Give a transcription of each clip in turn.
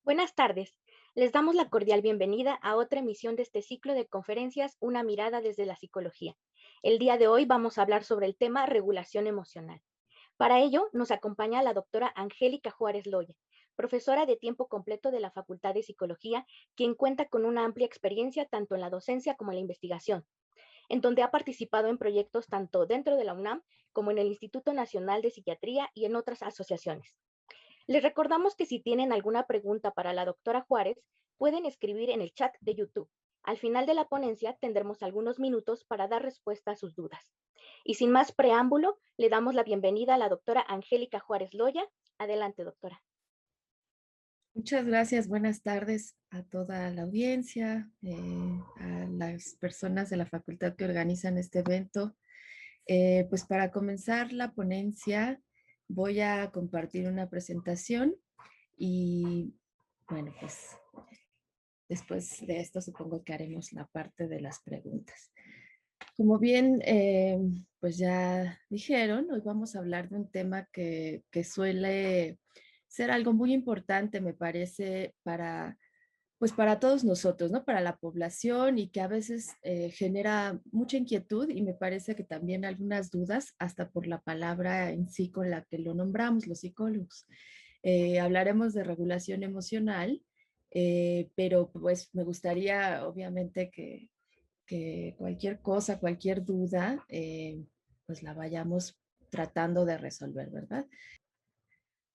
Buenas tardes. Les damos la cordial bienvenida a otra emisión de este ciclo de conferencias Una mirada desde la psicología. El día de hoy vamos a hablar sobre el tema regulación emocional. Para ello nos acompaña la doctora Angélica Juárez Loya, profesora de tiempo completo de la Facultad de Psicología, quien cuenta con una amplia experiencia tanto en la docencia como en la investigación, en donde ha participado en proyectos tanto dentro de la UNAM como en el Instituto Nacional de Psiquiatría y en otras asociaciones. Les recordamos que si tienen alguna pregunta para la doctora Juárez, pueden escribir en el chat de YouTube. Al final de la ponencia tendremos algunos minutos para dar respuesta a sus dudas. Y sin más preámbulo, le damos la bienvenida a la doctora Angélica Juárez Loya. Adelante, doctora. Muchas gracias, buenas tardes a toda la audiencia, a las personas de la facultad que organizan este evento. Pues para comenzar la ponencia voy a compartir una presentación y bueno, pues después de esto supongo que haremos la parte de las preguntas. Como bien, pues ya dijeron, hoy vamos a hablar de un tema que suele ser algo muy importante, me parece, pues para todos nosotros, ¿no? Para la población y que a veces genera mucha inquietud y me parece que también algunas dudas, hasta por la palabra en sí con la que lo nombramos los psicólogos. Hablaremos de regulación emocional, pero pues me gustaría obviamente que cualquier cosa, cualquier duda, pues la vayamos tratando de resolver, ¿verdad?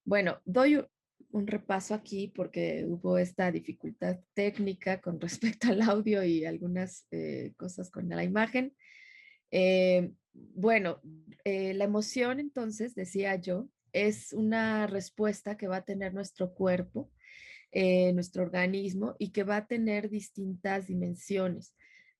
Bueno, doy un repaso aquí porque hubo esta dificultad técnica con respecto al audio y algunas cosas con la imagen. Bueno, la emoción entonces, decía yo, es una respuesta que va a tener nuestro cuerpo, nuestro organismo y que va a tener distintas dimensiones.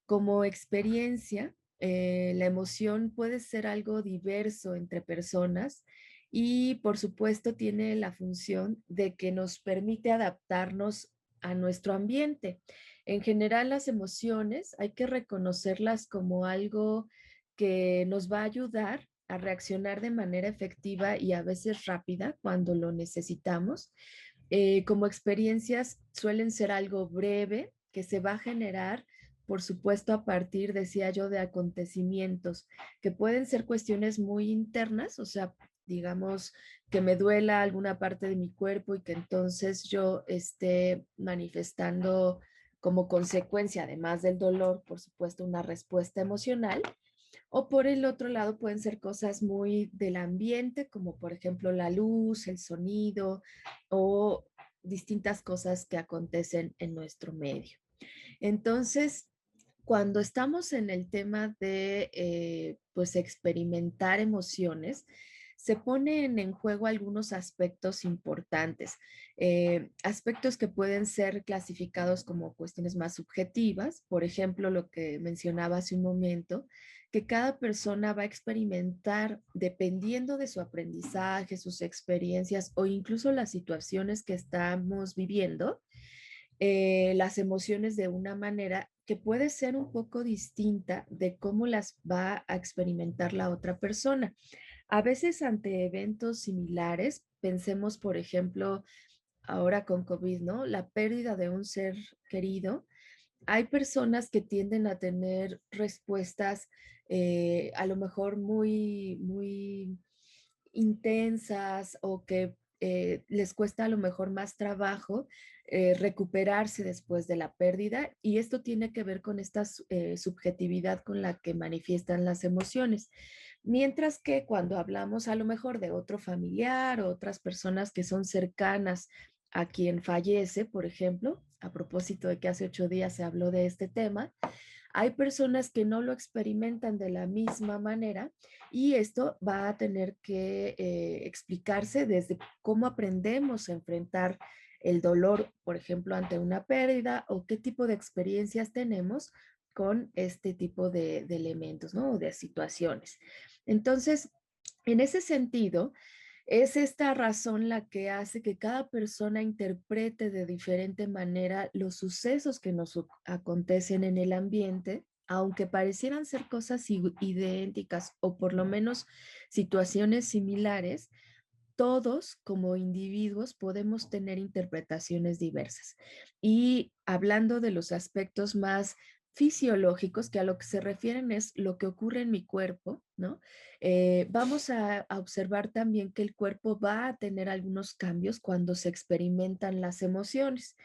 Como experiencia, la emoción puede ser algo diverso entre personas y por supuesto tiene la función de que nos permite adaptarnos a nuestro ambiente. En general, las emociones hay que reconocerlas como algo que nos va a ayudar a reaccionar de manera efectiva y a veces rápida cuando lo necesitamos. Como experiencias suelen ser algo breve que se va a generar, por supuesto, a partir, decía yo, de acontecimientos que pueden ser cuestiones muy internas, o sea, digamos que me duela alguna parte de mi cuerpo y que entonces yo esté manifestando como consecuencia, además del dolor, por supuesto, una respuesta emocional. O por el otro lado pueden ser cosas muy del ambiente, como por ejemplo la luz, el sonido o distintas cosas que acontecen en nuestro medio. Entonces, cuando estamos en el tema de pues experimentar emociones, se ponen en juego algunos aspectos importantes, aspectos que pueden ser clasificados como cuestiones más subjetivas, por ejemplo, lo que mencionaba hace un momento, que cada persona va a experimentar dependiendo de su aprendizaje, sus experiencias o incluso las situaciones que estamos viviendo, las emociones de una manera que puede ser un poco distinta de cómo las va a experimentar la otra persona. A veces ante eventos similares, pensemos, por ejemplo, ahora con COVID, ¿no? La pérdida de un ser querido. Hay personas que tienden a tener respuestas a lo mejor muy intensas o que les cuesta a lo mejor más trabajo recuperarse después de la pérdida y esto tiene que ver con esta subjetividad con la que manifiestan las emociones. Mientras que cuando hablamos a lo mejor de otro familiar o otras personas que son cercanas a quien fallece, por ejemplo, a propósito de que hace 8 días se habló de este tema, hay personas que no lo experimentan de la misma manera y esto va a tener que explicarse desde cómo aprendemos a enfrentar el dolor, por ejemplo, ante una pérdida o qué tipo de experiencias tenemos con este tipo de elementos, ¿no? O de situaciones. Entonces, en ese sentido, es esta razón la que hace que cada persona interprete de diferente manera los sucesos que nos acontecen en el ambiente, aunque parecieran ser cosas idénticas o por lo menos situaciones similares. todos como individuos podemos tener interpretaciones diversas. Y hablando de los aspectos más fisiológicos, que a lo que se refieren es lo que ocurre en mi cuerpo, ¿no? Vamos a observar también que el cuerpo va a tener algunos cambios cuando se experimentan las emociones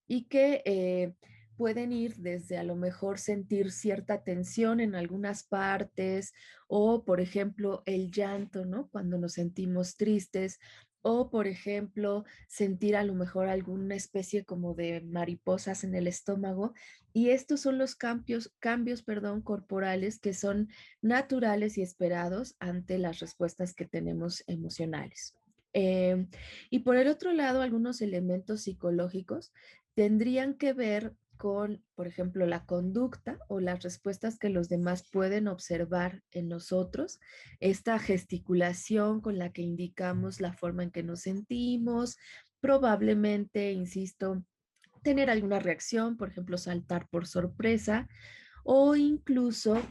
y que pueden ir desde a lo mejor sentir cierta tensión en algunas partes o, por ejemplo, el llanto, ¿no? Cuando nos sentimos tristes o, por ejemplo, sentir a lo mejor alguna especie como de mariposas en el estómago. Y estos son los cambios, corporales que son naturales y esperados ante las respuestas que tenemos emocionales. Eh, y por el otro lado, algunos elementos psicológicos tendrían que ver con, por ejemplo, la conducta o las respuestas que los demás pueden observar en nosotros, esta gesticulación con la que indicamos la forma en que nos sentimos, probablemente, insisto, tener alguna reacción, por ejemplo, saltar por sorpresa o incluso,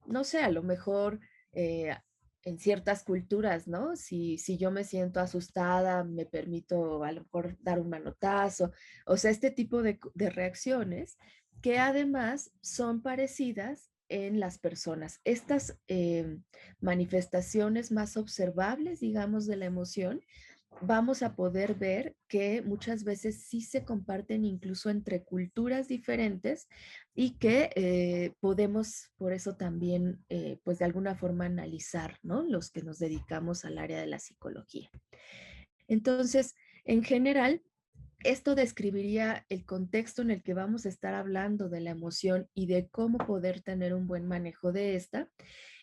no sé, a lo mejor eh, en ciertas culturas, ¿no? Si yo me siento asustada, me permito a lo mejor dar un manotazo, o sea, este tipo de reacciones que además son parecidas en las personas. Estas manifestaciones más observables, digamos, de la emoción, vamos a poder ver que muchas veces sí se comparten incluso entre culturas diferentes y que podemos por eso también, pues de alguna forma analizar, ¿no? Los que nos dedicamos al área de la psicología. Entonces, en general, esto describiría el contexto en el que vamos a estar hablando de la emoción y de cómo poder tener un buen manejo de esta.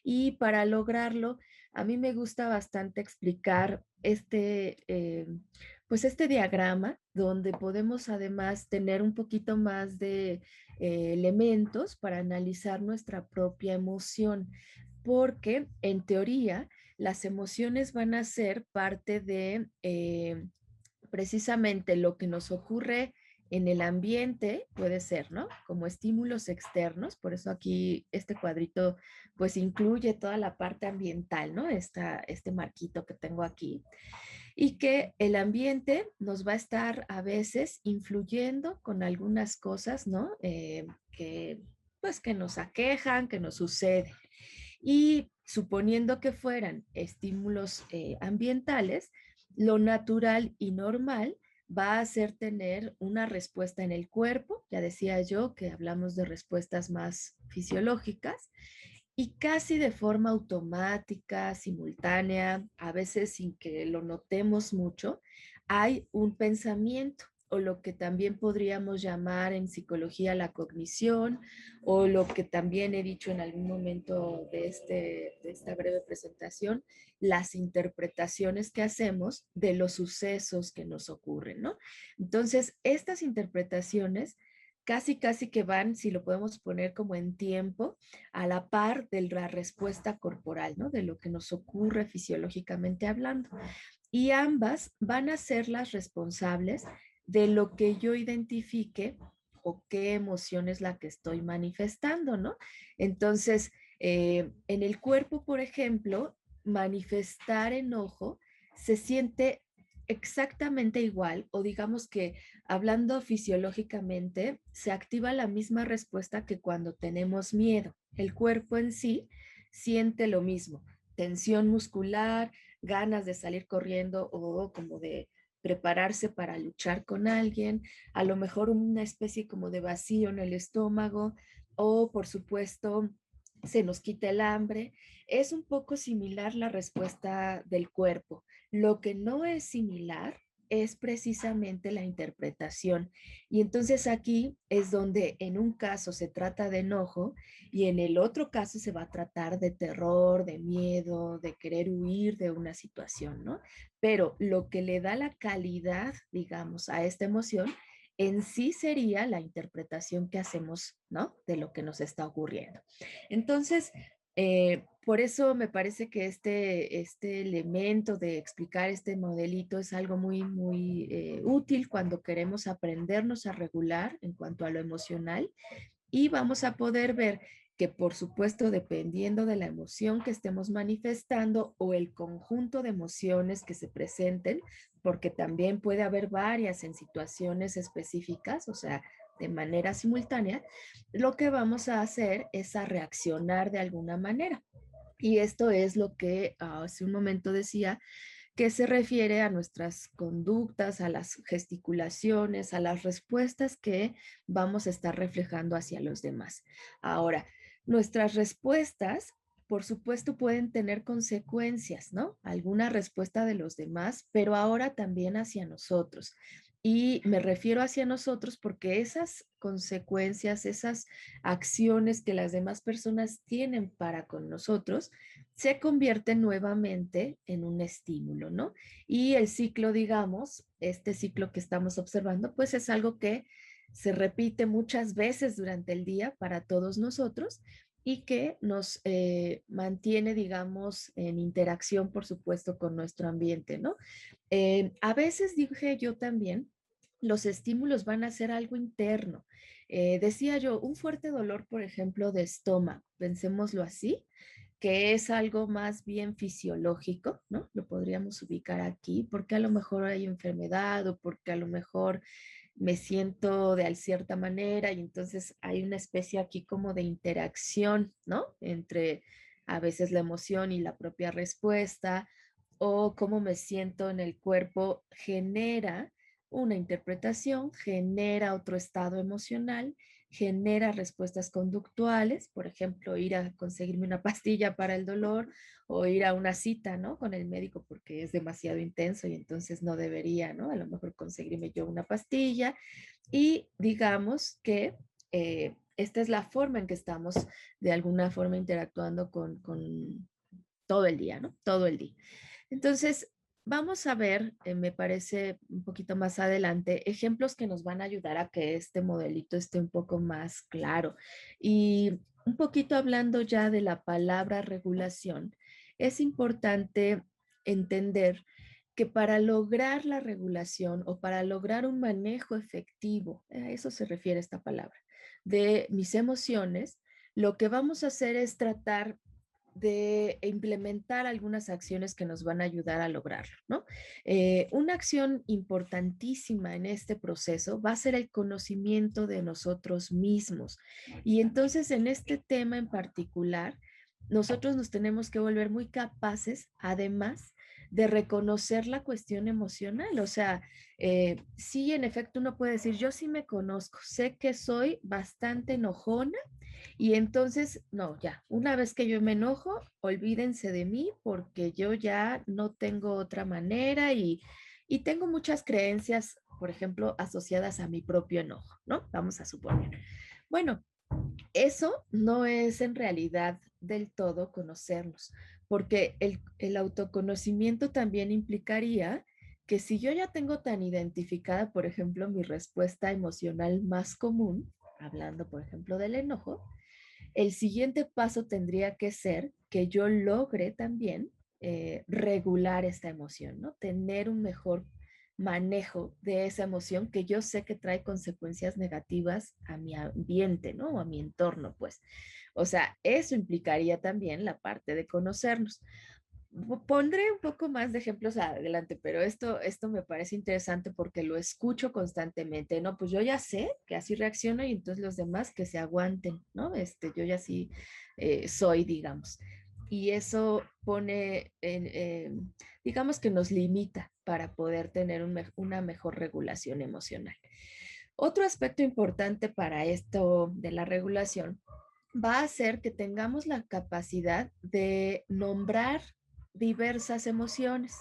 Y para lograrlo, a mí me gusta bastante explicar pues este diagrama donde podemos además tener un poquito más de elementos para analizar nuestra propia emoción, porque en teoría las emociones van a ser parte de precisamente lo que nos ocurre en el ambiente, puede ser, ¿no? Como estímulos externos, por eso aquí este cuadrito pues incluye toda la parte ambiental, ¿no? Este marquito que tengo aquí. Y que el ambiente nos va a estar a veces influyendo con algunas cosas, ¿no? Que pues que nos aquejan, que nos sucede. Y suponiendo que fueran estímulos ambientales, lo natural y normal va a ser tener una respuesta en el cuerpo, ya decía yo que hablamos de respuestas más fisiológicas, y casi de forma automática, simultánea, a veces sin que lo notemos mucho, hay un pensamiento o lo que también podríamos llamar en psicología la cognición, o lo que también he dicho en algún momento de esta breve presentación, las interpretaciones que hacemos de los sucesos que nos ocurren, ¿no? Entonces, estas interpretaciones casi que van, si lo podemos poner como en tiempo, a la par de la respuesta corporal, ¿no? De lo que nos ocurre fisiológicamente hablando. Y ambas van a ser las responsables de lo que yo identifique o qué emoción es la que estoy manifestando, ¿no? Entonces, en el cuerpo, por ejemplo, manifestar enojo se siente exactamente igual, o digamos que hablando fisiológicamente, se activa la misma respuesta que cuando tenemos miedo. El cuerpo en sí siente lo mismo, tensión muscular, ganas de salir corriendo o como de prepararse para luchar con alguien, a lo mejor una especie como de vacío en el estómago o por supuesto se nos quita el hambre. Es un poco similar la respuesta del cuerpo. Lo que no es similar es precisamente la interpretación. Y entonces aquí es donde en un caso se trata de enojo y en el otro caso se va a tratar de terror, de miedo, de querer huir de una situación, ¿no? Pero lo que le da la calidad, digamos, a esta emoción en sí sería la interpretación que hacemos, ¿no? De lo que nos está ocurriendo. Entonces, por eso me parece que este elemento de explicar este modelito es algo muy útil cuando queremos aprendernos a regular en cuanto a lo emocional y vamos a poder ver que por supuesto, dependiendo de la emoción que estemos manifestando o el conjunto de emociones que se presenten, porque también puede haber varias en situaciones específicas, o sea, de manera simultánea, lo que vamos a hacer es a reaccionar de alguna manera. Y esto es lo que hace un momento decía, que se refiere a nuestras conductas, a las gesticulaciones, a las respuestas que vamos a estar reflejando hacia los demás. Ahora, nuestras respuestas, por supuesto, pueden tener consecuencias, ¿no? Alguna respuesta de los demás, pero ahora también hacia nosotros. Y me refiero hacia nosotros porque esas consecuencias, esas acciones que las demás personas tienen para con nosotros, se convierte nuevamente en un estímulo, ¿no? Y el ciclo, digamos, este ciclo que estamos observando, pues es algo que se repite muchas veces durante el día para todos nosotros y que nos mantiene, digamos, en interacción, por supuesto, con nuestro ambiente, ¿no? A veces dije yo también, los estímulos van a ser algo interno. Decía yo, un fuerte dolor, por ejemplo, de estómago, pensémoslo así, que es algo más bien fisiológico, ¿no? Lo podríamos ubicar aquí, porque a lo mejor hay enfermedad o porque a lo mejor me siento de cierta manera y entonces hay una especie aquí como de interacción, ¿no? Entre a veces la emoción y la propia respuesta o cómo me siento en el cuerpo genera una interpretación, genera otro estado emocional, genera respuestas conductuales, por ejemplo, ir a conseguirme una pastilla para el dolor o ir a una cita, ¿no? Con el médico porque es demasiado intenso y entonces no debería, ¿no? A lo mejor conseguirme yo una pastilla y digamos que esta es la forma en que estamos de alguna forma interactuando con todo el día, ¿no? Todo el día. Entonces, vamos a ver, me parece un poquito más adelante, ejemplos que nos van a ayudar a que este modelito esté un poco más claro. Y un poquito hablando ya de la palabra regulación, es importante entender que para lograr la regulación o para lograr un manejo efectivo, a eso se refiere esta palabra, de mis emociones, lo que vamos a hacer es tratar de implementar algunas acciones que nos van a ayudar a lograrlo, ¿no? Una acción importantísima en este proceso va a ser el conocimiento de nosotros mismos. Y entonces en este tema en particular, nosotros nos tenemos que volver muy capaces, además, de reconocer la cuestión emocional. O sea, sí, en efecto, uno puede decir, yo sí me conozco, sé que soy bastante enojona y entonces, no, ya, una vez que yo me enojo, olvídense de mí porque yo ya no tengo otra manera y tengo muchas creencias, por ejemplo, asociadas a mi propio enojo, ¿no? Vamos a suponer. Bueno, eso no es en realidad del todo conocernos, porque el autoconocimiento también implicaría que si yo ya tengo tan identificada, por ejemplo, mi respuesta emocional más común, hablando, por ejemplo, del enojo, el siguiente paso tendría que ser que yo logre también regular esta emoción, ¿no? Tener un mejor manejo de esa emoción que yo sé que trae consecuencias negativas a mi ambiente, ¿no? O a mi entorno, pues. O sea, eso implicaría también la parte de conocernos. Pondré un poco más de ejemplos adelante, pero esto me parece interesante porque lo escucho constantemente, ¿no? Pues yo ya sé que así reacciono y entonces los demás que se aguanten, ¿no? Yo ya sí soy, digamos. Y eso pone, digamos que nos limita para poder tener una mejor regulación emocional. Otro aspecto importante para esto de la regulación va a ser que tengamos la capacidad de nombrar diversas emociones.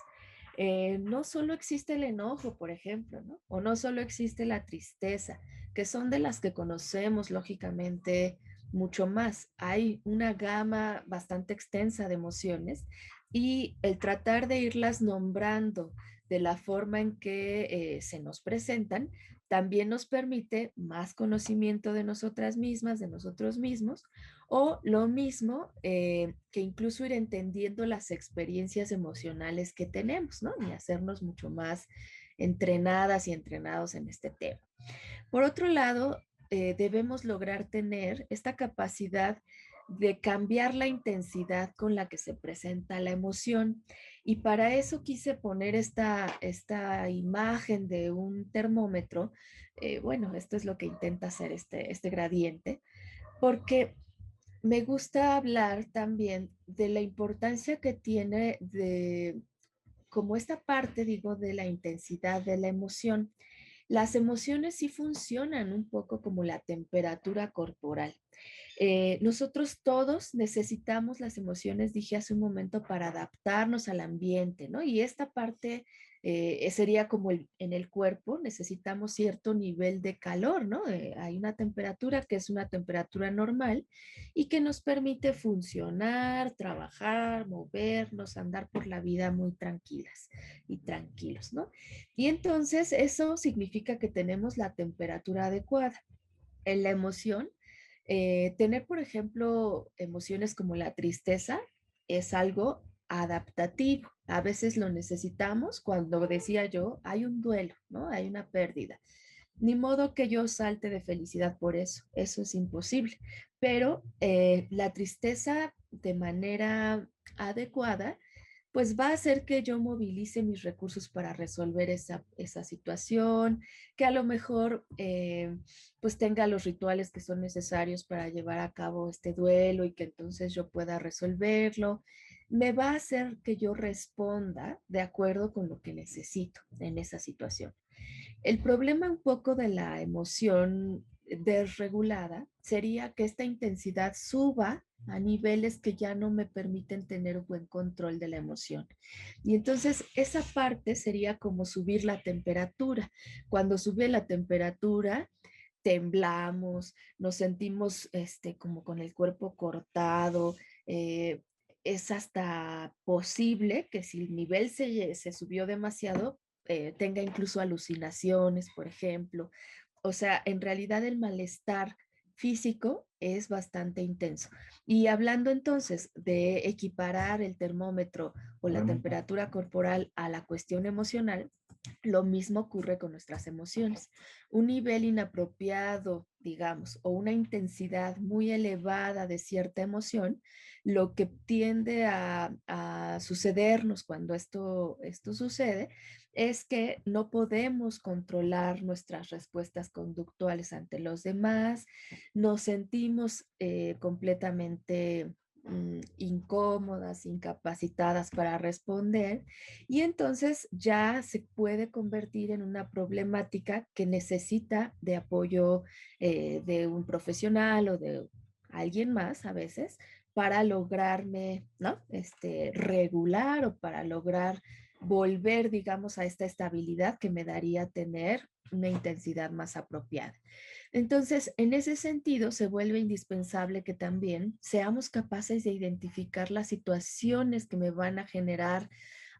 No solo existe el enojo, por ejemplo, ¿no? O no solo existe la tristeza, que son de las que conocemos lógicamente mucho más. Hay una gama bastante extensa de emociones y el tratar de irlas nombrando de la forma en que se nos presentan también nos permite más conocimiento de nosotras mismas, de nosotros mismos, o lo mismo que incluso ir entendiendo las experiencias emocionales que tenemos, ¿no? Y hacernos mucho más entrenadas y entrenados en este tema. Por otro lado, debemos lograr tener esta capacidad de cambiar la intensidad con la que se presenta la emoción. Y para eso quise poner esta imagen de un termómetro. Bueno, esto es lo que intenta hacer este gradiente, porque me gusta hablar también de la importancia que tiene de, como esta parte, digo, de la intensidad de la emoción. Las emociones sí funcionan un poco como la temperatura corporal. Nosotros todos necesitamos las emociones, dije hace un momento, para adaptarnos al ambiente, ¿no? Y esta parte sería como en el cuerpo, necesitamos cierto nivel de calor, ¿no? Hay una temperatura que es una temperatura normal y que nos permite funcionar, trabajar, movernos, andar por la vida muy tranquilas y tranquilos, ¿no? Y entonces eso significa que tenemos la temperatura adecuada. En la emoción, tener, por ejemplo, emociones como la tristeza es algo adaptativo. A veces lo necesitamos cuando decía yo, hay un duelo, ¿no? Hay una pérdida. Ni modo que yo salte de felicidad por eso es imposible. Pero la tristeza de manera adecuada pues va a hacer que yo movilice mis recursos para resolver esa situación, que a lo mejor pues tenga los rituales que son necesarios para llevar a cabo este duelo y que entonces yo pueda resolverlo. Me va a hacer que yo responda de acuerdo con lo que necesito en esa situación. El problema un poco de la emoción desregulada sería que esta intensidad suba a niveles que ya no me permiten tener un buen control de la emoción. Y entonces esa parte sería como subir la temperatura. Cuando sube la temperatura, temblamos, nos sentimos como con el cuerpo cortado. Es hasta posible que si el nivel se subió demasiado, tenga incluso alucinaciones, por ejemplo. O sea, en realidad el malestar físico es bastante intenso. Y hablando entonces de equiparar el termómetro o la temperatura corporal a la cuestión emocional, lo mismo ocurre con nuestras emociones. Un nivel inapropiado, digamos, o una intensidad muy elevada de cierta emoción, lo que tiende a sucedernos cuando esto sucede es que no podemos controlar nuestras respuestas conductuales ante los demás, nos sentimos completamente incómodas, incapacitadas para responder y entonces ya se puede convertir en una problemática que necesita de apoyo de un profesional o de alguien más a veces para lograrme, ¿no? Regular o para lograr volver, digamos, a esta estabilidad que me daría tener una intensidad más apropiada. Entonces, en ese sentido, se vuelve indispensable que también seamos capaces de identificar las situaciones que me van a generar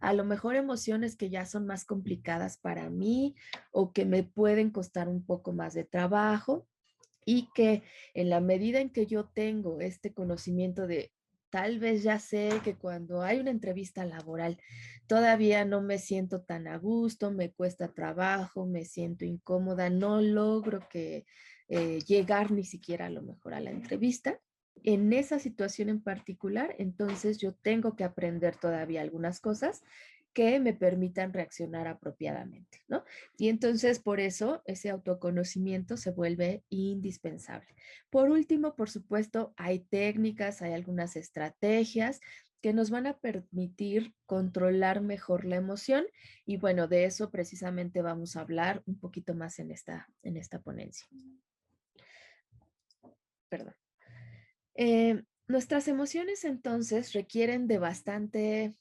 a lo mejor emociones que ya son más complicadas para mí o que me pueden costar un poco más de trabajo y que en la medida en que yo tengo este conocimiento de tal vez ya sé que cuando hay una entrevista laboral todavía no me siento tan a gusto, me cuesta trabajo, me siento incómoda, no logro que llegar ni siquiera a lo mejor a la entrevista. En esa situación en particular, entonces yo tengo que aprender todavía algunas cosas que me permitan reaccionar apropiadamente, ¿no? Y entonces por eso ese autoconocimiento se vuelve indispensable. Por último, por supuesto, hay técnicas, hay algunas estrategias que nos van a permitir controlar mejor la emoción y bueno, de eso precisamente vamos a hablar un poquito más en esta ponencia. Perdón. Nuestras emociones entonces requieren de bastante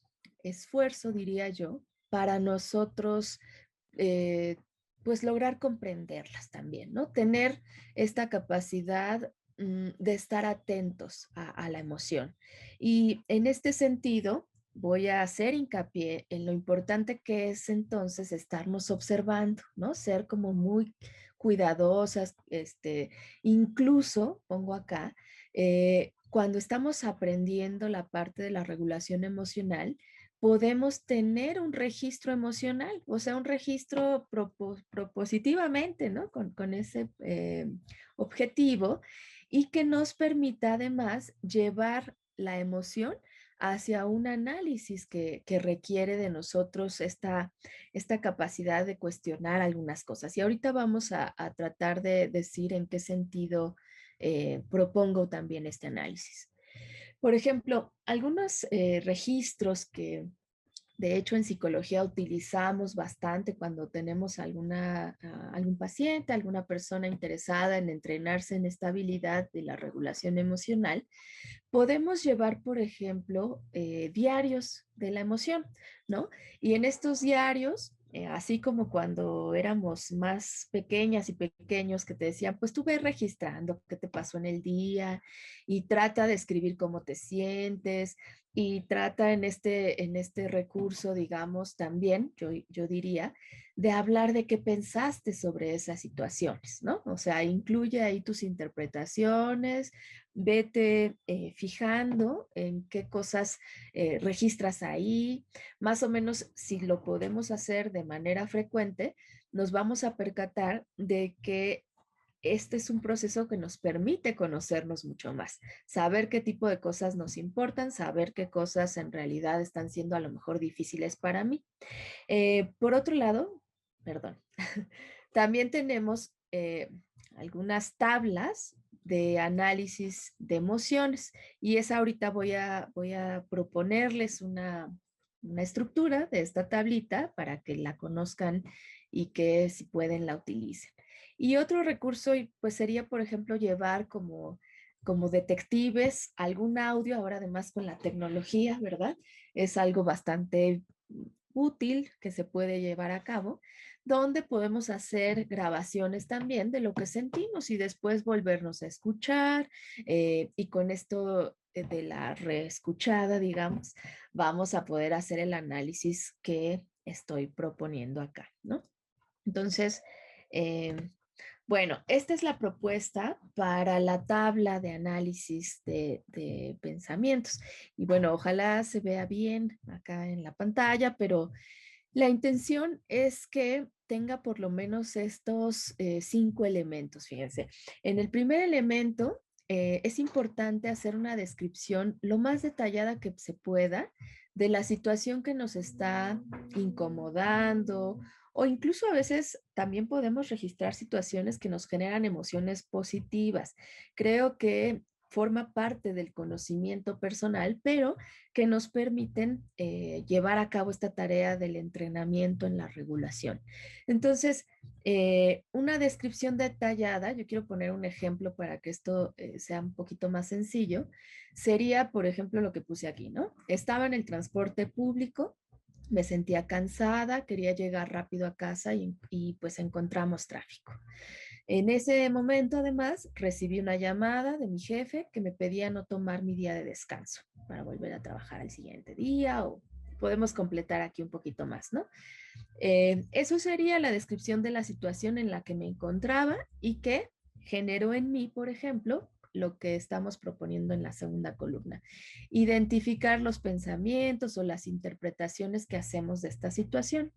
esfuerzo, diría yo, para nosotros eh, pues lograr comprenderlas también, ¿no? Tener esta capacidad de estar atentos a la emoción. Y en este sentido, voy a hacer hincapié en lo importante que es entonces estarnos observando, ¿no? Ser como muy cuidadosas, incluso, pongo acá, cuando estamos aprendiendo la parte de la regulación emocional, podemos tener un registro emocional, o sea, un registro propositivamente, ¿no? Con ese objetivo. y que nos permita además llevar la emoción hacia un análisis que requiere de nosotros esta capacidad de cuestionar algunas cosas. Y ahorita vamos a tratar de decir en qué sentido propongo también este análisis. Por ejemplo, algunos registros que de hecho en psicología utilizamos bastante cuando tenemos algún paciente, alguna persona interesada en entrenarse en esta habilidad de la regulación emocional. Podemos llevar, por ejemplo, diarios de la emoción, ¿no? Y en estos diarios, así como cuando éramos más pequeñas y pequeños que te decían, pues tú ves registrando qué te pasó en el día y trata de escribir cómo te sientes y trata en este recurso, digamos, también, yo diría, de hablar de qué pensaste sobre esas situaciones, ¿no? O sea, incluye ahí tus interpretaciones, vete fijando en qué cosas registras ahí. Más o menos, si lo podemos hacer de manera frecuente, nos vamos a percatar de que este es un proceso que nos permite conocernos mucho más, saber qué tipo de cosas nos importan, saber qué cosas en realidad están siendo a lo mejor difíciles para mí. Por otro lado, perdón, también tenemos algunas tablas de análisis de emociones y esa ahorita voy a proponerles una estructura de esta tablita para que la conozcan y que si pueden la utilicen. Y otro recurso pues sería, por ejemplo, llevar como detectives algún audio, ahora además con la tecnología, ¿verdad? Es algo bastante útil que se puede llevar a cabo, donde podemos hacer grabaciones también de lo que sentimos y después volvernos a escuchar y con esto de la reescuchada, digamos, vamos a poder hacer el análisis que estoy proponiendo acá, ¿no? Entonces, eh, bueno, esta es la propuesta para la tabla de análisis de pensamientos. Y bueno, ojalá se vea bien acá en la pantalla, pero la intención es que tenga por lo menos estos 5 elementos, fíjense. En el primer elemento es importante hacer una descripción lo más detallada que se pueda de la situación que nos está incomodando o incluso a veces también podemos registrar situaciones que nos generan emociones positivas. Creo que forma parte del conocimiento personal, pero que nos permiten llevar a cabo esta tarea del entrenamiento en la regulación. Entonces, una descripción detallada, yo quiero poner un ejemplo para que esto sea un poquito más sencillo, sería, por ejemplo, lo que puse aquí, ¿no? Estaba en el transporte público, me sentía cansada, quería llegar rápido a casa y pues encontramos tráfico. En ese momento, además, recibí una llamada de mi jefe que me pedía no tomar mi día de descanso para volver a trabajar al siguiente día o podemos completar aquí un poquito más, ¿no? Eso sería la descripción de la situación en la que me encontraba y que generó en mí, por ejemplo, lo que estamos proponiendo en la segunda columna. Identificar los pensamientos o las interpretaciones que hacemos de esta situación.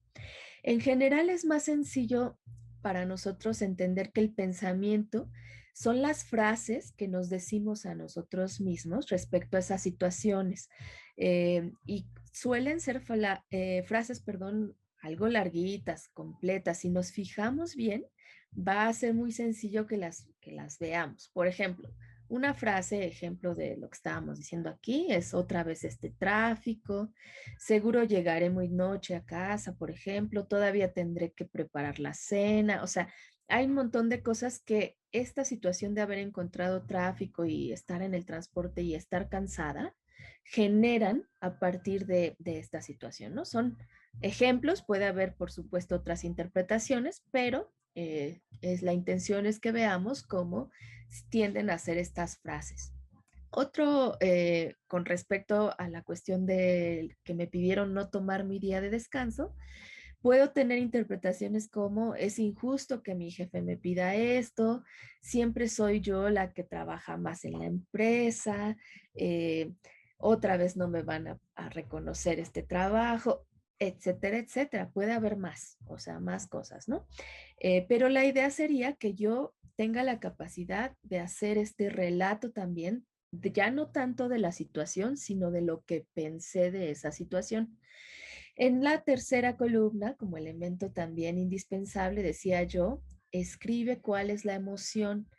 En general es más sencillo para nosotros entender que el pensamiento son las frases que nos decimos a nosotros mismos respecto a esas situaciones. Y suelen ser frases, perdón, algo larguitas, completas. Si nos fijamos bien, va a ser muy sencillo que las veamos. Por ejemplo, una frase, ejemplo de lo que estábamos diciendo aquí, es otra vez este tráfico, seguro llegaré muy noche a casa, por ejemplo, todavía tendré que preparar la cena, o sea, hay un montón de cosas que esta situación de haber encontrado tráfico y estar en el transporte y estar cansada generan a partir de esta situación, ¿no? Son ejemplos, puede haber, por supuesto, otras interpretaciones, pero la intención es que veamos cómo tienden a hacer estas frases. Otro, con respecto a la cuestión de que me pidieron no tomar mi día de descanso, puedo tener interpretaciones como es injusto que mi jefe me pida esto, siempre soy yo la que trabaja más en la empresa, eh, otra vez no me van a reconocer este trabajo, etcétera, etcétera. Puede haber más, o sea, más cosas, ¿no? Pero la idea sería que yo tenga la capacidad de hacer este relato también, ya no tanto de la situación, sino de lo que pensé de esa situación. En la tercera columna, como elemento también indispensable, decía yo, escribe cuál es la emoción.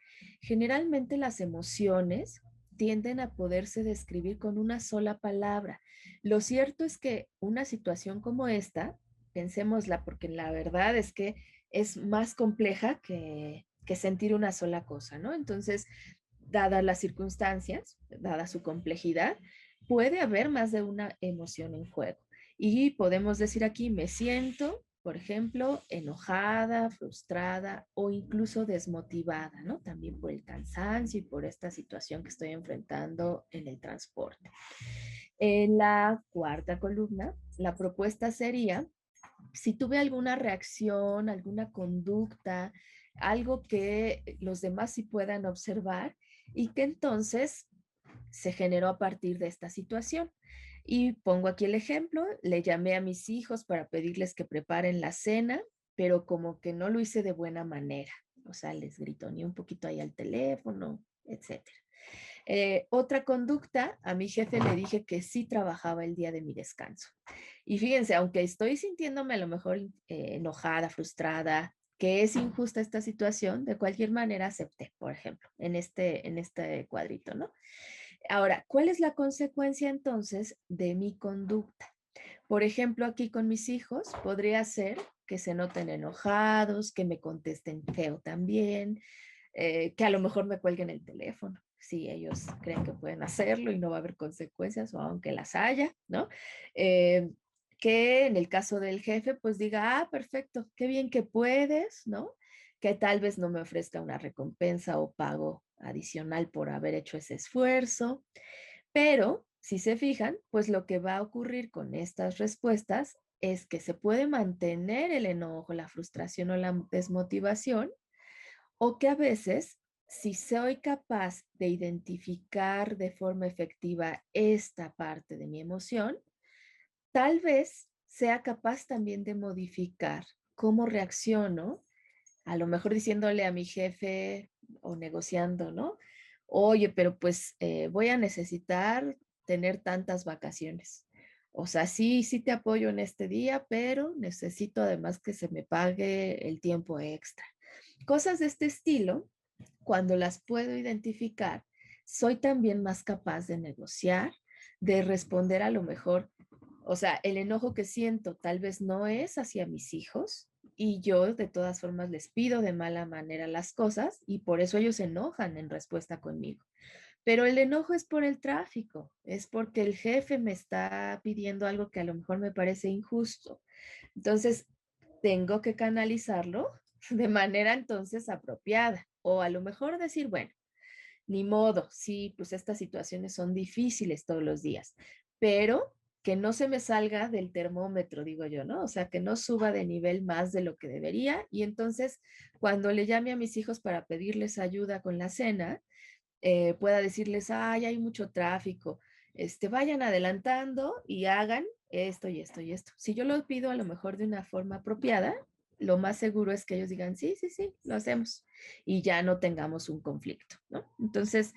Generalmente las emociones tienden a poderse describir con una sola palabra. Lo cierto es que una situación como esta, pensémosla, porque la verdad es que es más compleja que sentir una sola cosa, ¿no? Entonces, dadas las circunstancias, dada su complejidad, puede haber más de una emoción en juego. Y podemos decir aquí, me siento, por ejemplo, enojada, frustrada o incluso desmotivada, ¿no? También por el cansancio y por esta situación que estoy enfrentando en el transporte. En la cuarta columna, la propuesta sería, si tuve alguna reacción, alguna conducta, algo que los demás sí puedan observar y que entonces se generó a partir de esta situación. Y pongo aquí el ejemplo, le llamé a mis hijos para pedirles que preparen la cena, pero como que no lo hice de buena manera. O sea, les gritoneé un poquito ahí al teléfono, etcétera. Otra conducta, a mi jefe le dije que sí trabajaba el día de mi descanso. Y fíjense, aunque estoy sintiéndome a lo mejor enojada, frustrada, que es injusta esta situación, de cualquier manera acepté, por ejemplo, en este cuadrito, ¿no? Ahora, ¿cuál es la consecuencia entonces de mi conducta? Por ejemplo, aquí con mis hijos podría ser que se noten enojados, que me contesten feo también, que a lo mejor me cuelguen el teléfono, si ellos creen que pueden hacerlo y no va a haber consecuencias o aunque las haya, ¿no? Eh, que en el caso del jefe, pues diga, ah, perfecto, qué bien que puedes, ¿no? Que tal vez no me ofrezca una recompensa o pago adicional por haber hecho ese esfuerzo, pero si se fijan, pues lo que va a ocurrir con estas respuestas es que se puede mantener el enojo, la frustración o la desmotivación, o que a veces, si soy capaz de identificar de forma efectiva esta parte de mi emoción, tal vez sea capaz también de modificar cómo reacciono, a lo mejor diciéndole a mi jefe o negociando, ¿no? Oye, pero pues voy a necesitar tener tantas vacaciones. O sea, sí, sí te apoyo en este día, pero necesito además que se me pague el tiempo extra. Cosas de este estilo, cuando las puedo identificar, soy también más capaz de negociar, de responder a lo mejor, o sea, el enojo que siento tal vez no es hacia mis hijos y yo de todas formas les pido de mala manera las cosas y por eso ellos se enojan en respuesta conmigo. Pero el enojo es por el tráfico, es porque el jefe me está pidiendo algo que a lo mejor me parece injusto. Entonces, tengo que canalizarlo de manera entonces apropiada. O a lo mejor decir, bueno, ni modo, sí, pues estas situaciones son difíciles todos los días, pero que no se me salga del termómetro, digo yo, ¿no? O sea, que no suba de nivel más de lo que debería. Y entonces, cuando le llame a mis hijos para pedirles ayuda con la cena, pueda decirles, ay, hay mucho tráfico, vayan adelantando y hagan esto y esto y esto. Si yo lo pido a lo mejor de una forma apropiada, lo más seguro es que ellos digan, sí, sí, sí, lo hacemos y ya no tengamos un conflicto, ¿no? Entonces,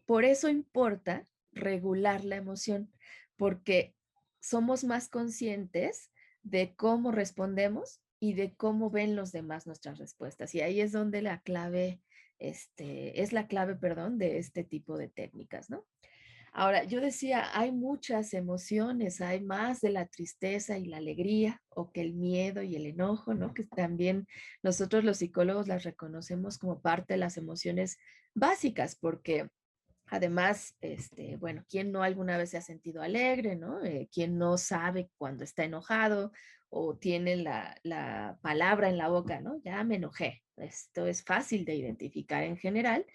por eso importa regular la emoción, porque somos más conscientes de cómo respondemos y de cómo ven los demás nuestras respuestas. Y ahí es donde la clave, es la clave, perdón, de este tipo de técnicas, ¿no? Ahora, yo decía, hay muchas emociones, hay más de la tristeza y la alegría, o que el miedo y el enojo, ¿no? Que también nosotros los psicólogos las reconocemos como parte de las emociones básicas, porque además, bueno, ¿quién no alguna vez se ha sentido alegre, no? ¿Quién no sabe cuando está enojado o tiene la palabra en la boca, ¿no? Ya me enojé. Esto es fácil de identificar en general,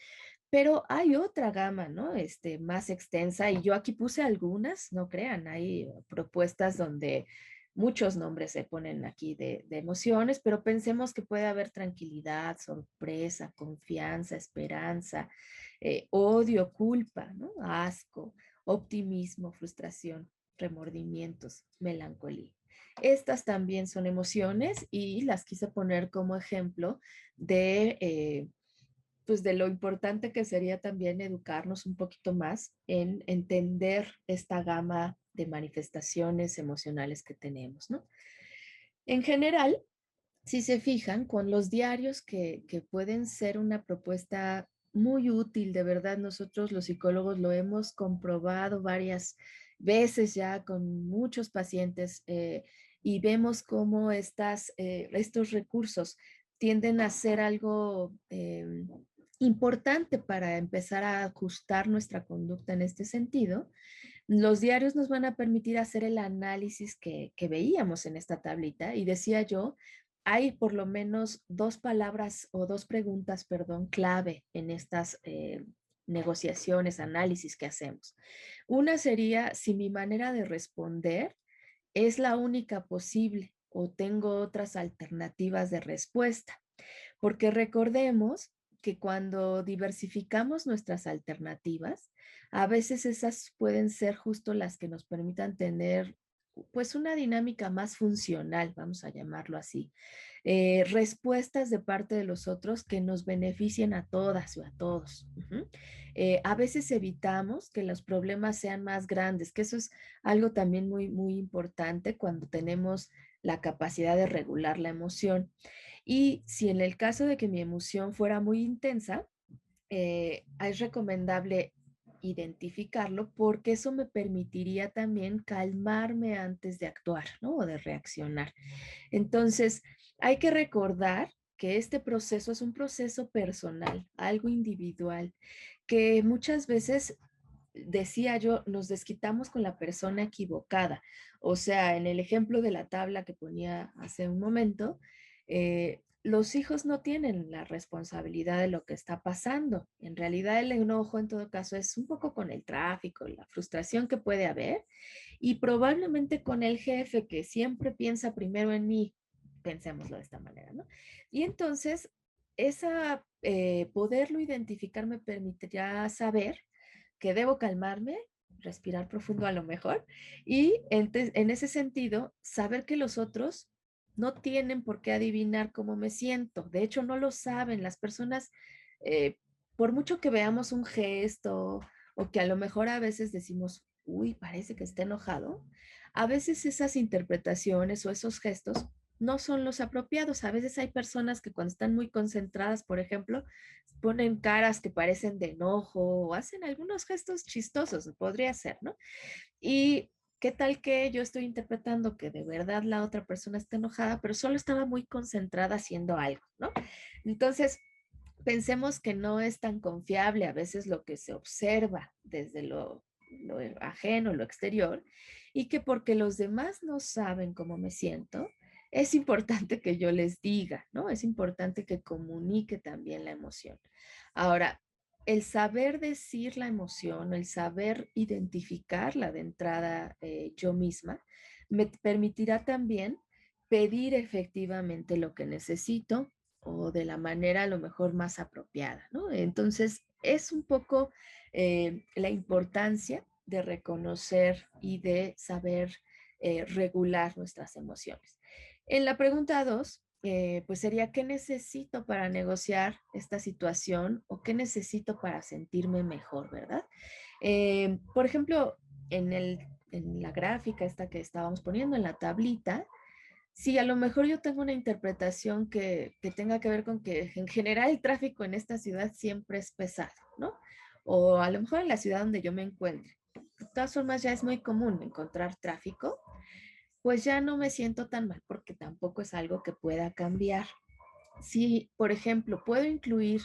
pero hay otra gama, ¿no? Más extensa y yo aquí puse algunas, no crean, hay propuestas donde muchos nombres se ponen aquí de emociones, pero pensemos que puede haber tranquilidad, sorpresa, confianza, esperanza, odio, culpa, ¿no? Asco, optimismo, frustración, remordimientos, melancolía. Estas también son emociones y las quise poner como ejemplo de pues de lo importante que sería también educarnos un poquito más en entender esta gama de manifestaciones emocionales que tenemos, ¿no? En general, si se fijan, con los diarios que pueden ser una propuesta muy útil, de verdad, nosotros los psicólogos lo hemos comprobado varias veces ya con muchos pacientes y vemos cómo estos recursos tienden a ser algo importante para empezar a ajustar nuestra conducta en este sentido. Los diarios nos van a permitir hacer el análisis que veíamos en esta tablita y decía yo, hay por lo menos dos palabras o dos preguntas, perdón, clave en estas negociaciones, análisis que hacemos. Una sería si mi manera de responder es la única posible o tengo otras alternativas de respuesta. Porque recordemos que cuando diversificamos nuestras alternativas, a veces esas pueden ser justo las que nos permitan tener pues una dinámica más funcional, vamos a llamarlo así. Respuestas de parte de los otros que nos beneficien a todas o a todos. A veces evitamos que los problemas sean más grandes, que eso es algo también muy, muy importante cuando tenemos la capacidad de regular la emoción. Y si en el caso de que mi emoción fuera muy intensa, es recomendable identificarlo porque eso me permitiría también calmarme antes de actuar, ¿no? O de reaccionar. Entonces, hay que recordar que este proceso es un proceso personal, algo individual, que muchas veces, decía yo, nos desquitamos con la persona equivocada. O sea, en el ejemplo de la tabla que ponía hace un momento, los hijos no tienen la responsabilidad de lo que está pasando. En realidad el enojo en todo caso es un poco con el tráfico, la frustración que puede haber y probablemente con el jefe que siempre piensa primero en mí, pensémoslo de esta manera, ¿no? Y entonces, poderlo identificar me permitirá saber que debo calmarme, respirar profundo a lo mejor, y en ese sentido, saber que los otros no tienen por qué adivinar cómo me siento. De hecho, no lo saben. Las personas, eh, por mucho que veamos un gesto o que a lo mejor a veces decimos, uy, parece que está enojado, a veces esas interpretaciones o esos gestos no son los apropiados. A veces hay personas que cuando están muy concentradas, por ejemplo, ponen caras que parecen de enojo o hacen algunos gestos chistosos, podría ser, ¿no? Y qué tal que yo estoy interpretando que de verdad la otra persona está enojada, pero solo estaba muy concentrada haciendo algo, ¿no? Entonces, pensemos que no es tan confiable a veces lo que se observa desde lo ajeno, lo exterior, y que porque los demás no saben cómo me siento, es importante que yo les diga, ¿no? Es importante que comunique también la emoción. Ahora, el saber decir la emoción, el saber identificarla de entrada yo misma, me permitirá también pedir efectivamente lo que necesito o de la manera a lo mejor más apropiada, ¿no? Entonces, es un poco la importancia de reconocer y de saber regular nuestras emociones. En la pregunta 2, pues sería, ¿qué necesito para negociar esta situación o qué necesito para sentirme mejor, verdad? Por ejemplo, en la gráfica esta que estábamos poniendo, en la tablita, sí, a lo mejor yo tengo una interpretación que tenga que ver con que en general el tráfico en esta ciudad siempre es pesado, ¿no? O a lo mejor en la ciudad donde yo me encuentre. De todas formas, ya es muy común encontrar tráfico, pues ya no me siento tan mal porque tampoco es algo que pueda cambiar. Si, por ejemplo, puedo incluir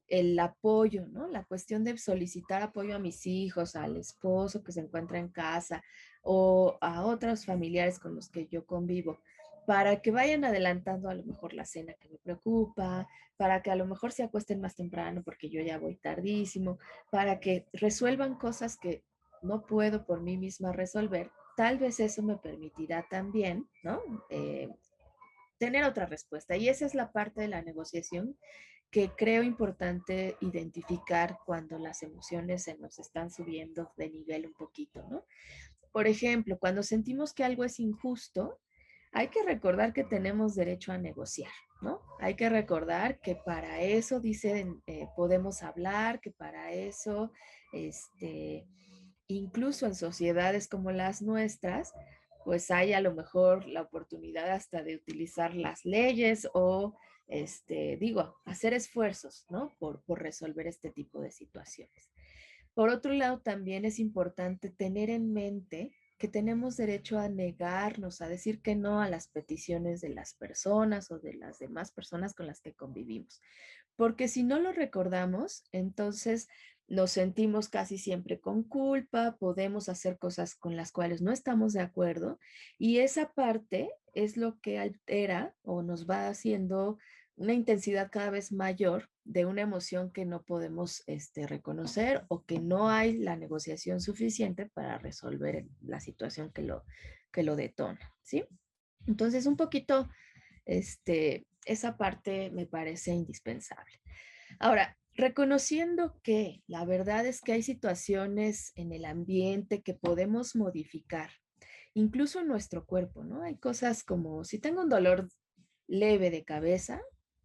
el apoyo, ¿no? La cuestión de solicitar apoyo a mis hijos, al esposo que se encuentra en casa o a otros familiares con los que yo convivo, para que vayan adelantando a lo mejor la cena que me preocupa, para que a lo mejor se acuesten más temprano porque yo ya voy tardísimo, para que resuelvan cosas que no puedo por mí misma resolver. Tal vez eso me permitirá también, ¿no? Tener otra respuesta. Y esa es la parte de la negociación que creo importante identificar cuando las emociones se nos están subiendo de nivel un poquito, ¿no? Por ejemplo, cuando sentimos que algo es injusto, hay que recordar que tenemos derecho a negociar, ¿no? Hay que recordar que para eso, dicen, podemos hablar, que para eso, incluso en sociedades como las nuestras, pues hay a lo mejor la oportunidad hasta de utilizar las leyes o, hacer esfuerzos, ¿no? Por resolver este tipo de situaciones. Por otro lado, también es importante tener en mente que tenemos derecho a negarnos, a decir que no a las peticiones de las personas o de las demás personas con las que convivimos. Porque si no lo recordamos, entonces nos sentimos casi siempre con culpa, podemos hacer cosas con las cuales no estamos de acuerdo y esa parte es lo que altera o nos va haciendo una intensidad cada vez mayor de una emoción que no podemos reconocer o que no hay la negociación suficiente para resolver la situación que lo detona, ¿sí? Entonces, un poquito, esa parte me parece indispensable. Ahora, reconociendo que la verdad es que hay situaciones en el ambiente que podemos modificar, incluso en nuestro cuerpo, ¿no? Hay cosas como si tengo un dolor leve de cabeza,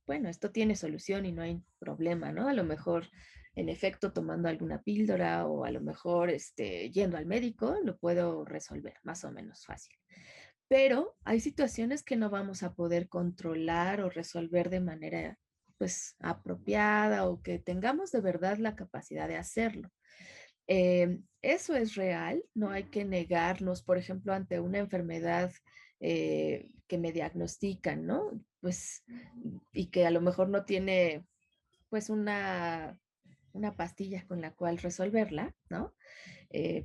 bueno, esto tiene solución y no hay problema, ¿no? A lo mejor, en efecto, tomando alguna píldora o a lo mejor yendo al médico, lo puedo resolver más o menos fácil. Pero hay situaciones que no vamos a poder controlar o resolver de manera pues apropiada o que tengamos de verdad la capacidad de hacerlo. Eso es real, no hay que negarnos, por ejemplo, ante una enfermedad que me diagnostican, ¿no? Pues, y que a lo mejor no tiene pues una pastilla con la cual resolverla, ¿no?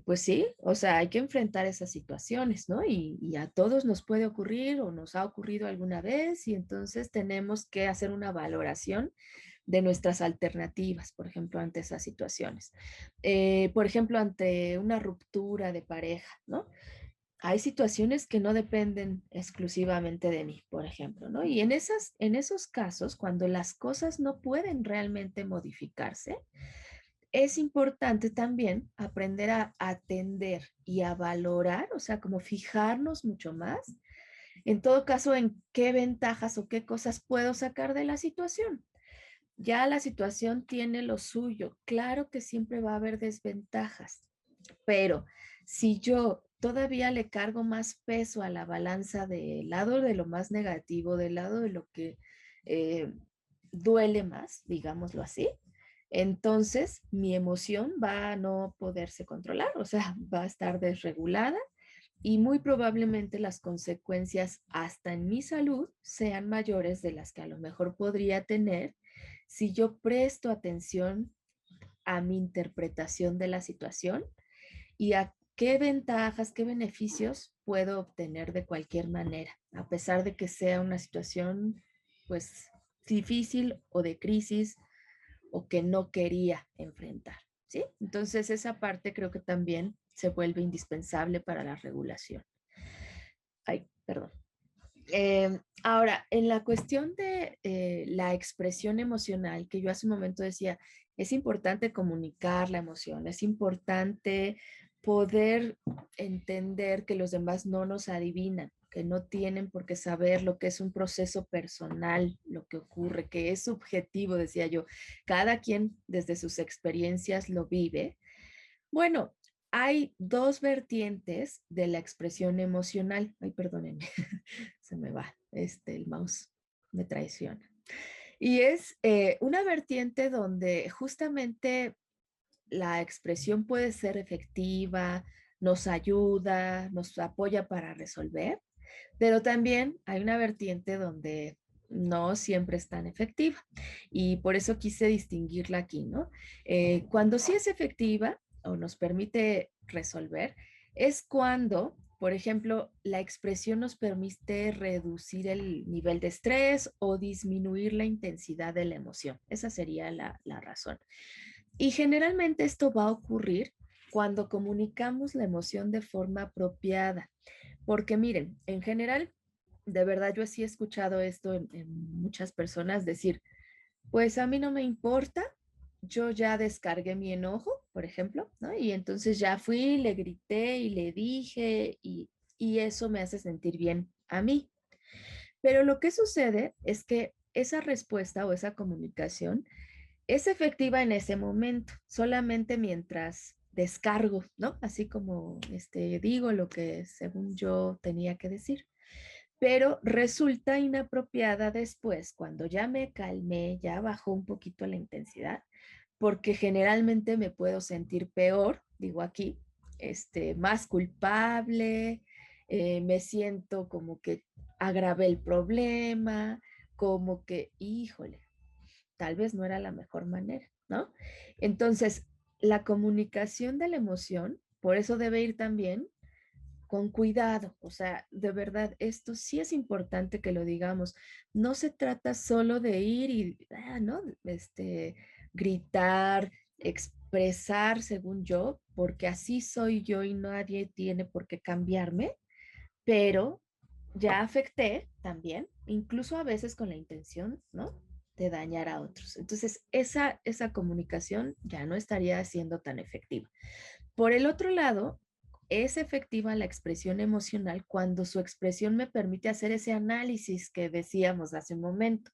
Pues sí, o sea, hay que enfrentar esas situaciones, ¿no? Y a todos nos puede ocurrir o nos ha ocurrido alguna vez y entonces tenemos que hacer una valoración de nuestras alternativas, por ejemplo, ante esas situaciones. Por ejemplo, ante una ruptura de pareja, ¿no? Hay situaciones que no dependen exclusivamente de mí, por ejemplo, ¿no? Y en esos casos, cuando las cosas no pueden realmente modificarse, es importante también aprender a atender y a valorar, o sea, como fijarnos mucho más, en todo caso, en qué ventajas o qué cosas puedo sacar de la situación. Ya la situación tiene lo suyo. Claro que siempre va a haber desventajas, pero si yo todavía le cargo más peso a la balanza del lado de lo más negativo, del lado de lo que eh, duele más, digámoslo así, entonces mi emoción va a no poderse controlar, o sea, va a estar desregulada y muy probablemente las consecuencias hasta en mi salud sean mayores de las que a lo mejor podría tener si yo presto atención a mi interpretación de la situación y a qué ventajas, qué beneficios puedo obtener de cualquier manera, a pesar de que sea una situación pues difícil o de crisis o que no quería enfrentar, ¿sí? Entonces esa parte creo que también se vuelve indispensable para la regulación. Ay, perdón. Ahora, en la cuestión de la expresión emocional, que yo hace un momento decía, es importante comunicar la emoción, es importante poder entender que los demás no nos adivinan, que no tienen por qué saber lo que es un proceso personal, lo que ocurre, que es subjetivo, decía yo. Cada quien desde sus experiencias lo vive. Bueno, hay dos vertientes de la expresión emocional. Ay, perdónenme, se me va, el mouse me traiciona. Y es una vertiente donde justamente la expresión puede ser efectiva, nos ayuda, nos apoya para resolver, pero también hay una vertiente donde no siempre es tan efectiva y por eso quise distinguirla aquí, ¿no? Cuando sí es efectiva o nos permite resolver, es cuando, por ejemplo, la expresión nos permite reducir el nivel de estrés o disminuir la intensidad de la emoción. Esa sería la razón. Y generalmente esto va a ocurrir cuando comunicamos la emoción de forma apropiada. Porque miren, en general, de verdad yo sí he escuchado esto en muchas personas decir, pues a mí no me importa, yo ya descargué mi enojo, por ejemplo, ¿no? Y entonces ya fui, le grité y le dije y eso me hace sentir bien a mí. Pero lo que sucede es que esa respuesta o esa comunicación es efectiva en ese momento, solamente mientras descargo, ¿no? Así como digo lo que según yo tenía que decir. Pero resulta inapropiada después, cuando ya me calmé, ya bajó un poquito la intensidad, porque generalmente me puedo sentir peor, digo aquí, más culpable, me siento como que agravé el problema, como que, híjole, tal vez no era la mejor manera, ¿no? Entonces, la comunicación de la emoción, por eso debe ir también con cuidado, o sea, de verdad, esto sí es importante que lo digamos. No se trata solo de ir y, ¿no? Gritar, expresar, según yo, porque así soy yo y nadie tiene por qué cambiarme, pero ya afecté también, incluso a veces con la intención, ¿no? De dañar a otros. Entonces, esa comunicación ya no estaría siendo tan efectiva. Por el otro lado, es efectiva la expresión emocional cuando su expresión me permite hacer ese análisis que decíamos hace un momento.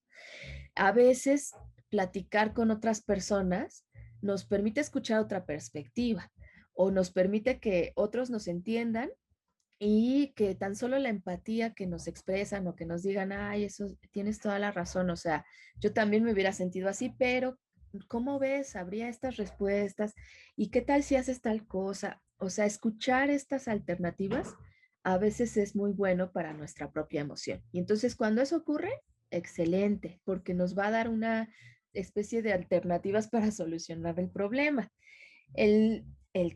A veces, platicar con otras personas nos permite escuchar otra perspectiva o nos permite que otros nos entiendan y que tan solo la empatía que nos expresan o que nos digan, ay, eso tienes toda la razón, o sea, yo también me hubiera sentido así, pero ¿cómo ves? Habría estas respuestas y qué tal si haces tal cosa. O sea, escuchar estas alternativas a veces es muy bueno para nuestra propia emoción. Y entonces cuando eso ocurre, excelente, porque nos va a dar una especie de alternativas para solucionar el problema. El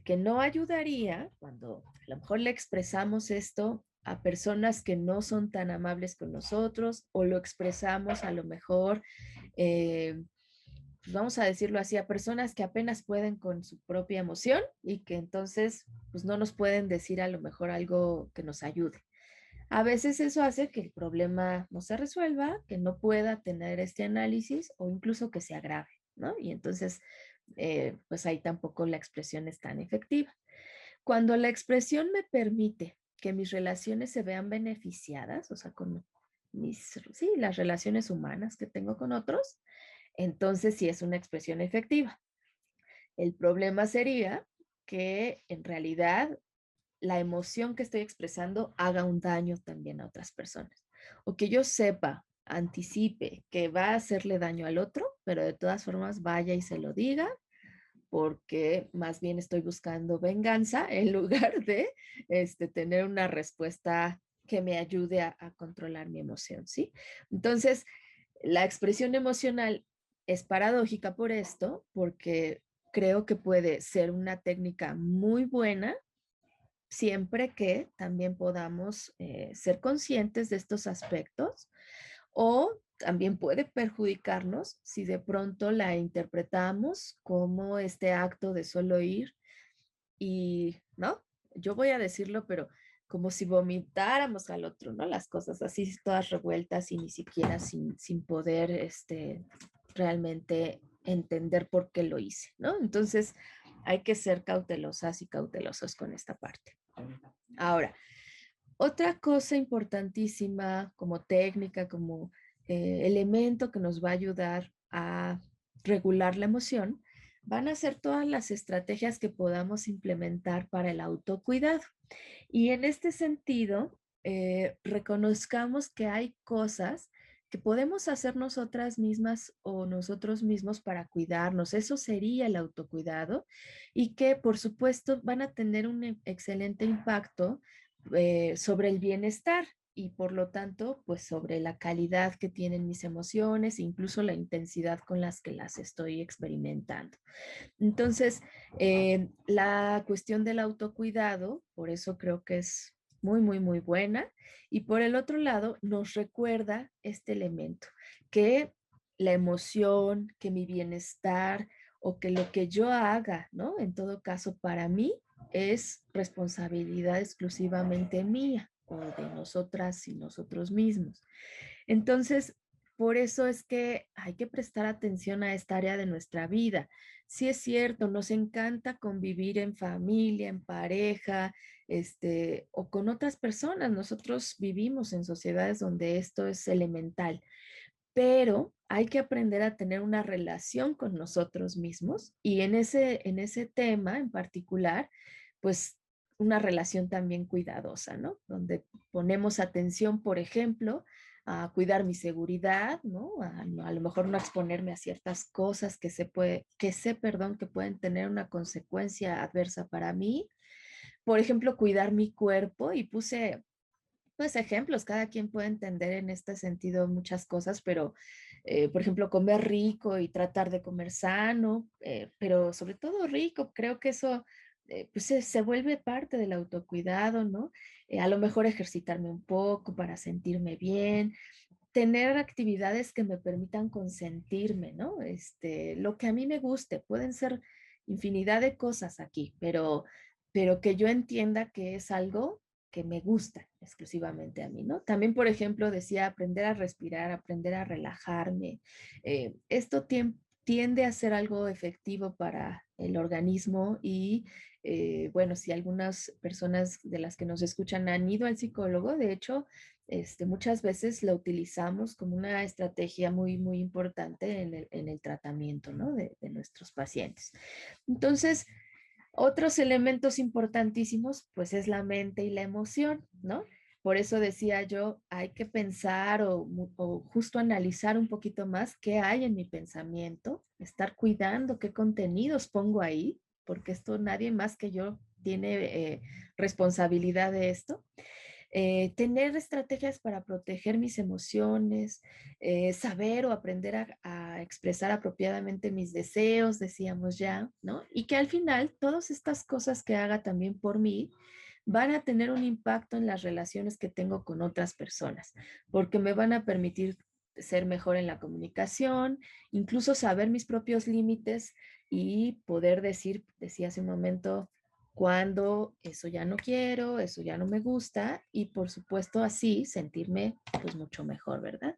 que no ayudaría, cuando a lo mejor le expresamos esto a personas que no son tan amables con nosotros o lo expresamos a lo mejor, eh, pues vamos a decirlo así, a personas que apenas pueden con su propia emoción y que entonces pues no nos pueden decir a lo mejor algo que nos ayude. A veces eso hace que el problema no se resuelva, que no pueda tener este análisis o incluso que se agrave, ¿no? Y entonces, pues ahí tampoco la expresión es tan efectiva. Cuando la expresión me permite que mis relaciones se vean beneficiadas, o sea, con sí, las relaciones humanas que tengo con otros, entonces sí es una expresión efectiva. El problema sería que en realidad la emoción que estoy expresando haga un daño también a otras personas. O que yo sepa, anticipe que va a hacerle daño al otro, pero de todas formas vaya y se lo diga, porque más bien estoy buscando venganza en lugar de tener una respuesta que me ayude a controlar mi emoción, ¿sí? Entonces, la expresión emocional es paradójica por esto, porque creo que puede ser una técnica muy buena siempre que también podamos ser conscientes de estos aspectos o también puede perjudicarnos si de pronto la interpretamos como este acto de solo ir y, ¿no? Yo voy a decirlo, pero como si vomitáramos al otro, ¿no? Las cosas así todas revueltas y ni siquiera sin poder realmente entender por qué lo hice, ¿no? Entonces hay que ser cautelosas y cautelosos con esta parte. Ahora, otra cosa importantísima como técnica, como elemento que nos va a ayudar a regular la emoción, van a ser todas las estrategias que podamos implementar para el autocuidado. Y en este sentido, reconozcamos que hay cosas que podemos hacer nosotras mismas o nosotros mismos para cuidarnos. Eso sería el autocuidado y que por supuesto van a tener un excelente impacto sobre el bienestar y por lo tanto, pues sobre la calidad que tienen mis emociones, incluso la intensidad con las que las estoy experimentando. Entonces, la cuestión del autocuidado, por eso creo que es muy, muy, muy buena. Y por el otro lado, nos recuerda este elemento, que la emoción, que mi bienestar o que lo que yo haga, ¿no? En todo caso, para mí es responsabilidad exclusivamente mía o de nosotras y nosotros mismos. Entonces, por eso es que hay que prestar atención a esta área de nuestra vida. Sí es cierto, nos encanta convivir en familia, en pareja, o con otras personas. Nosotros vivimos en sociedades donde esto es elemental, pero hay que aprender a tener una relación con nosotros mismos y en ese tema en particular, pues una relación también cuidadosa, ¿no? Donde ponemos atención, por ejemplo, a cuidar mi seguridad, ¿no? A lo mejor no exponerme a ciertas cosas perdón, que pueden tener una consecuencia adversa para mí. Por ejemplo, cuidar mi cuerpo y puse pues ejemplos, cada quien puede entender en este sentido muchas cosas, pero por ejemplo, comer rico y tratar de comer sano, pero sobre todo rico, creo que eso pues se vuelve parte del autocuidado, ¿no? A lo mejor ejercitarme un poco para sentirme bien, tener actividades que me permitan consentirme, ¿no? Lo que a mí me guste, pueden ser infinidad de cosas aquí, pero que yo entienda que es algo que me gusta exclusivamente a mí, ¿no? También, por ejemplo, decía aprender a respirar, aprender a relajarme. Esto tiende a ser algo efectivo para el organismo y, bueno, si algunas personas de las que nos escuchan han ido al psicólogo, de hecho, muchas veces lo utilizamos como una estrategia muy, muy importante en el tratamiento, ¿no? De nuestros pacientes. Entonces, otros elementos importantísimos, pues es la mente y la emoción, ¿no? Por eso decía yo, hay que pensar o justo analizar un poquito más qué hay en mi pensamiento, estar cuidando qué contenidos pongo ahí, porque esto nadie más que yo tiene responsabilidad de esto. Tener estrategias para proteger mis emociones, saber o aprender a expresar apropiadamente mis deseos, decíamos ya, ¿no? Y que al final todas estas cosas que haga también por mí van a tener un impacto en las relaciones que tengo con otras personas, porque me van a permitir ser mejor en la comunicación, incluso saber mis propios límites y poder decir, decía hace un momento, cuando eso ya no quiero, eso ya no me gusta y por supuesto así sentirme pues mucho mejor, ¿verdad?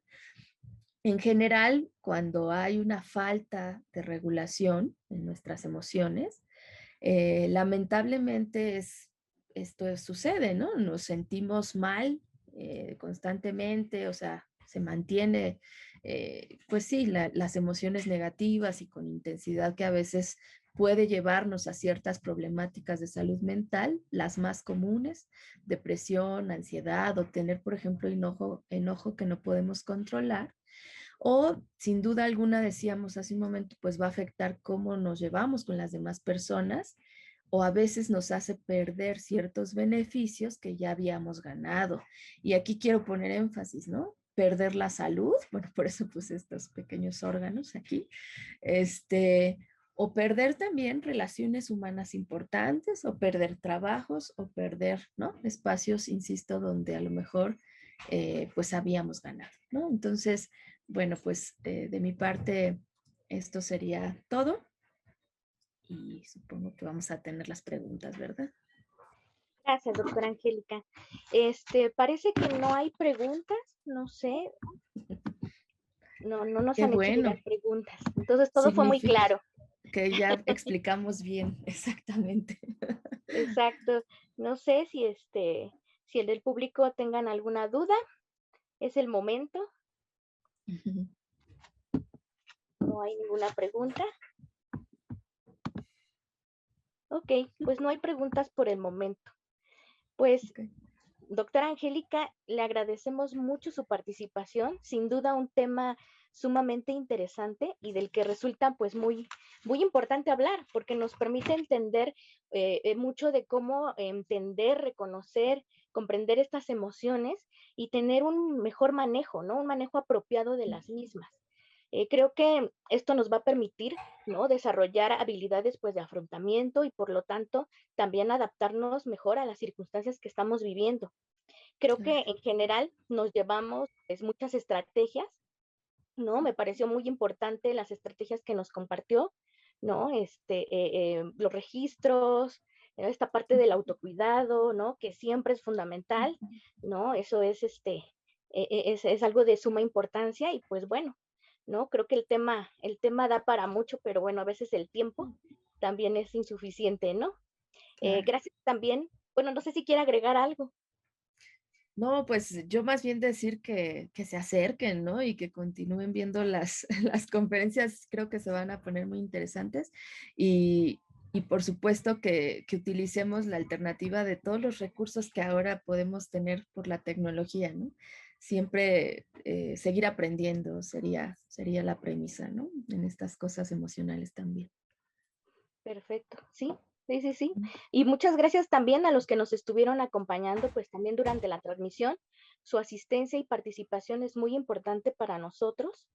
En general, cuando hay una falta de regulación en nuestras emociones, lamentablemente esto sucede, ¿no? Nos sentimos mal constantemente, o sea, se mantiene, pues sí, las emociones negativas y con intensidad que a veces puede llevarnos a ciertas problemáticas de salud mental, las más comunes, depresión, ansiedad o tener, por ejemplo, enojo que no podemos controlar. O sin duda alguna, decíamos hace un momento, pues va a afectar cómo nos llevamos con las demás personas o a veces nos hace perder ciertos beneficios que ya habíamos ganado. Y aquí quiero poner énfasis, ¿no? Perder la salud, bueno, por eso puse estos pequeños órganos aquí, este, o perder también relaciones humanas importantes, o perder trabajos, o perder, ¿no? Espacios, insisto, donde a lo mejor pues habíamos ganado, ¿no? Entonces, bueno, pues de mi parte esto sería todo y supongo que vamos a tener las preguntas, ¿verdad? Gracias, doctora Angélica. Parece que no hay preguntas, no sé, no nos Qué han hecho llegar bueno, preguntas. Entonces todo fue muy significa claro. que ya explicamos bien, exactamente. Exacto. No sé si el del público tengan alguna duda, es el momento. No hay ninguna pregunta. Ok, pues no hay preguntas por el momento. Pues, Okay. doctora Angélica, le agradecemos mucho su participación, sin duda un tema sumamente interesante y del que resulta pues muy, muy importante hablar, porque nos permite entender mucho de cómo entender, reconocer, comprender estas emociones y tener un mejor manejo, ¿no? Un manejo apropiado de las mismas. Creo que esto nos va a permitir, ¿no? Desarrollar habilidades pues de afrontamiento y por lo tanto también adaptarnos mejor a las circunstancias que estamos viviendo. Creo Claro. que en general nos llevamos pues, muchas estrategias, ¿no? Me pareció muy importante las estrategias que nos compartió, ¿no? Los registros, esta parte del autocuidado, ¿no? Que siempre es fundamental, ¿no? Eso es es algo de suma importancia y pues bueno, ¿no? Creo que el tema da para mucho, pero bueno, a veces el tiempo también es insuficiente, ¿no? Claro. Gracias también, bueno, no sé si quiere agregar algo. No, pues yo más bien decir que se acerquen, ¿no? Y que continúen viendo las, las conferencias, creo que se van a poner muy interesantes. Y, y por supuesto que utilicemos la alternativa de todos los recursos que ahora podemos tener por la tecnología, ¿no? Siempre seguir aprendiendo sería la premisa, ¿no? En estas cosas emocionales también. Perfecto, sí, sí, sí, sí. Y muchas gracias también a los que nos estuvieron acompañando, pues también durante la transmisión. Su asistencia y participación es muy importante para nosotros.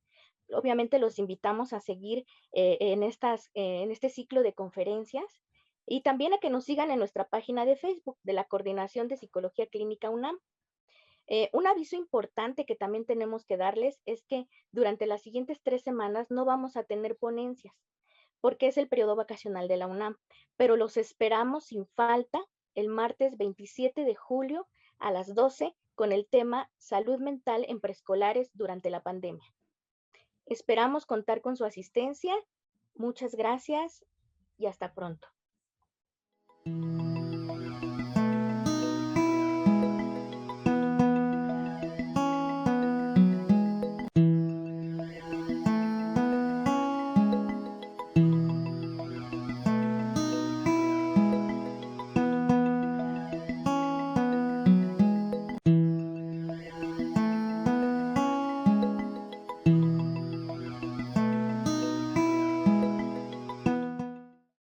Obviamente los invitamos a seguir en este ciclo de conferencias y también a que nos sigan en nuestra página de Facebook de la Coordinación de Psicología Clínica UNAM. Un aviso importante que también tenemos que darles es que durante las siguientes 3 semanas no vamos a tener ponencias porque es el periodo vacacional de la UNAM, pero los esperamos sin falta el martes 27 de julio a las 12 con el tema Salud mental en preescolares durante la pandemia. Esperamos contar con su asistencia. Muchas gracias y hasta pronto.